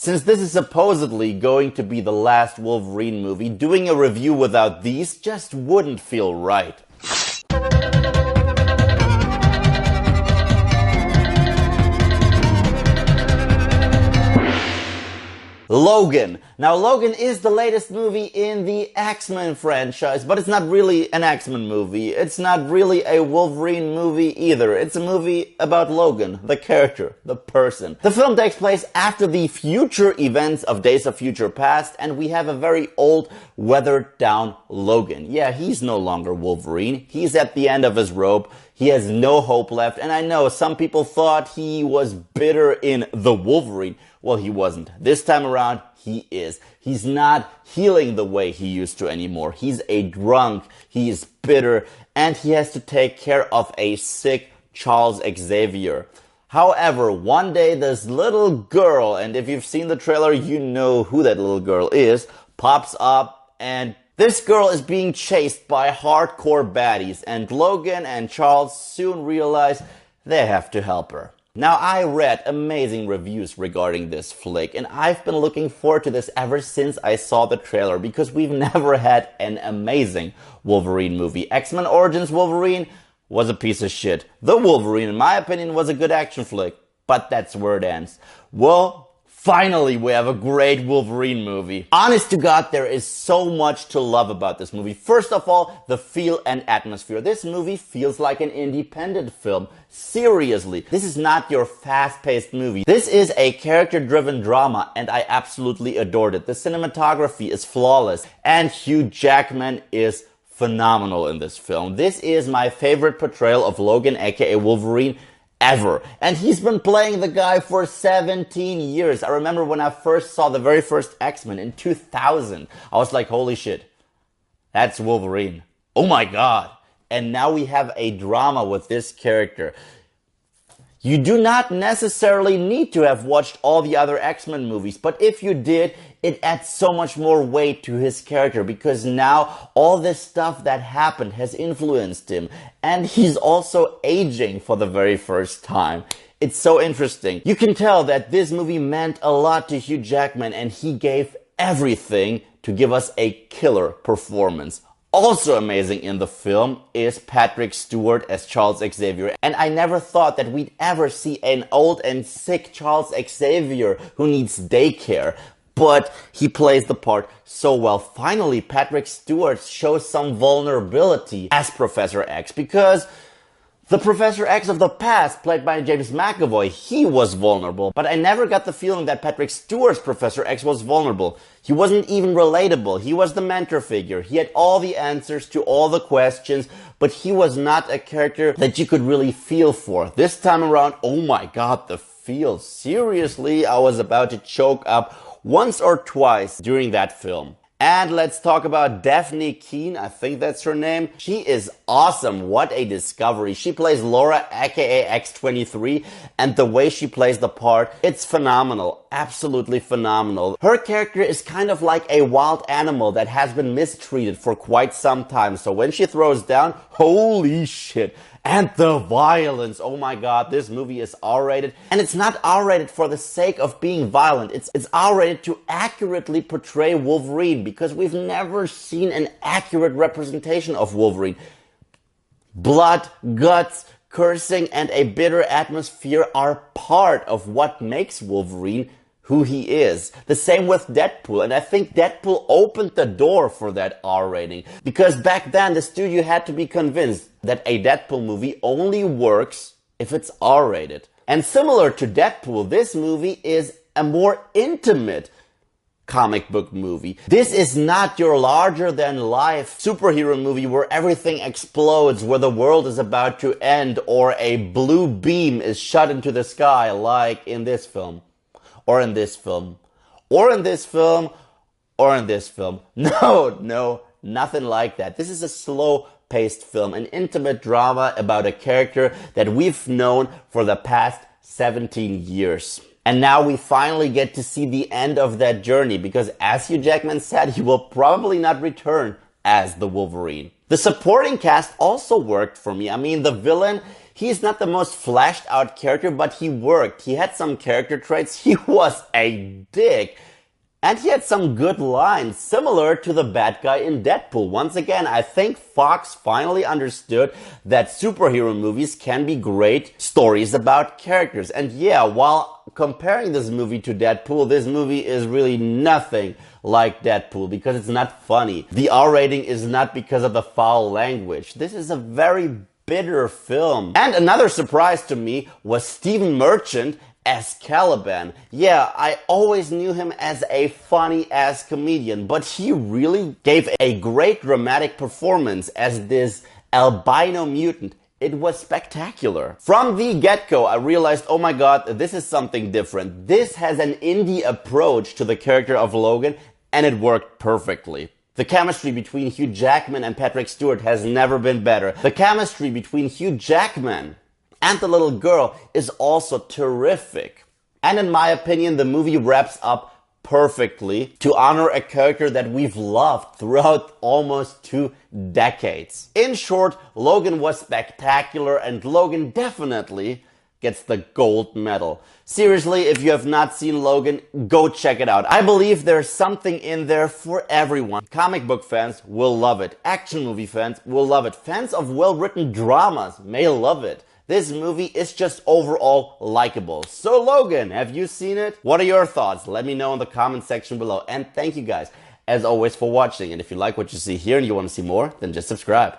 Since this is supposedly going to be the last Wolverine movie, doing a review without these just wouldn't feel right. Logan. Now, Logan is the latest movie in the X-Men franchise, but it's not really an X-Men movie. It's not really a Wolverine movie either. It's a movie about Logan, the character, the person. The film takes place after the future events of Days of Future Past, and we have a very old, weathered down Logan. Yeah, he's no longer Wolverine. He's at the end of his rope. He has no hope left, and I know some people thought he was bitter in The Wolverine. Well, he wasn't. This time around, he is. He's not healing the way he used to anymore. He's a drunk, he is bitter, and he has to take care of a sick Charles Xavier. However, one day this little girl, and if you've seen the trailer, you know who that little girl is, pops up, and this girl is being chased by hardcore baddies, and Logan and Charles soon realize they have to help her. Now, I read amazing reviews regarding this flick, and I've been looking forward to this ever since I saw the trailer, because we've never had an amazing Wolverine movie. X-Men Origins Wolverine was a piece of shit. The Wolverine, in my opinion, was a good action flick, but that's where it ends. Well, finally, we have a great Wolverine movie. Honest to God, there is so much to love about this movie. First of all, the feel and atmosphere. This movie feels like an independent film. Seriously, this is not your fast-paced movie. This is a character-driven drama, and I absolutely adored it. The cinematography is flawless, and Hugh Jackman is phenomenal in this film. This is my favorite portrayal of Logan, aka Wolverine, ever. And he's been playing the guy for 17 years. I remember when I first saw the very first X-Men in 2000. I was like, holy shit, that's Wolverine. Oh my god. And now we have a drama with this character. You do not necessarily need to have watched all the other X-Men movies, but if you did, it adds so much more weight to his character, because now all this stuff that happened has influenced him, and he's also aging for the very first time. It's so interesting. You can tell that this movie meant a lot to Hugh Jackman, and he gave everything to give us a killer performance. Also amazing in the film is Patrick Stewart as Charles Xavier, and I never thought that we'd ever see an old and sick Charles Xavier who needs daycare, but he plays the part so well. Finally, Patrick Stewart shows some vulnerability as Professor X, because the Professor X of the past, played by James McAvoy, he was vulnerable. But I never got the feeling that Patrick Stewart's Professor X was vulnerable. He wasn't even relatable. He was the mentor figure. He had all the answers to all the questions, but he was not a character that you could really feel for. This time around, oh my god, the feel. Seriously, I was about to choke up once or twice during that film. And let's talk about Daphne Keane, I think that's her name. She is awesome, what a discovery. She plays Laura, aka X-23, and the way she plays the part, it's phenomenal, absolutely phenomenal. Her character is kind of like a wild animal that has been mistreated for quite some time, so when she throws down, holy shit. And the violence, oh my god, this movie is R-rated. And it's not R-rated for the sake of being violent. It's R-rated to accurately portray Wolverine, because we've never seen an accurate representation of Wolverine. Blood, guts, cursing, and a bitter atmosphere are part of what makes Wolverine who he is. The same with Deadpool, and I think Deadpool opened the door for that R rating, because back then the studio had to be convinced that a Deadpool movie only works if it's R rated. And similar to Deadpool, this movie is a more intimate comic book movie. This is not your larger than life superhero movie where everything explodes, where the world is about to end, or a blue beam is shot into the sky like in this film. Or in this film, or in this film, or in this film. No, nothing like that. This is a slow-paced film, an intimate drama about a character that we've known for the past 17 years. And now we finally get to see the end of that journey, because as Hugh Jackman said, he will probably not return as the Wolverine. The supporting cast also worked for me. I mean, the villain, He's not the most flashed out character, but he worked. He had some character traits. He was a dick. And he had some good lines, similar to the bad guy in Deadpool. Once again, I think Fox finally understood that superhero movies can be great stories about characters. And yeah, while comparing this movie to Deadpool, this movie is really nothing like Deadpool because it's not funny. The R rating is not because of the foul language. This is a very bitter film. And another surprise to me was Stephen Merchant as Caliban. Yeah, I always knew him as a funny-ass comedian, but he really gave a great dramatic performance as this albino mutant. It was spectacular. From the get-go, I realized, oh my god, this is something different. This has an indie approach to the character of Logan, and it worked perfectly. The chemistry between Hugh Jackman and Patrick Stewart has never been better. The chemistry between Hugh Jackman and the little girl is also terrific. And in my opinion, the movie wraps up perfectly to honor a character that we've loved throughout almost 2 decades. In short, Logan was spectacular, and Logan definitely gets the gold medal. Seriously, if you have not seen Logan, go check it out. I believe there's something in there for everyone. Comic book fans will love it. Action movie fans will love it. Fans of well-written dramas may love it. This movie is just overall likable. So Logan, have you seen it? What are your thoughts? Let me know in the comment section below. And thank you guys, as always, for watching. And if you like what you see here and you want to see more, then just subscribe.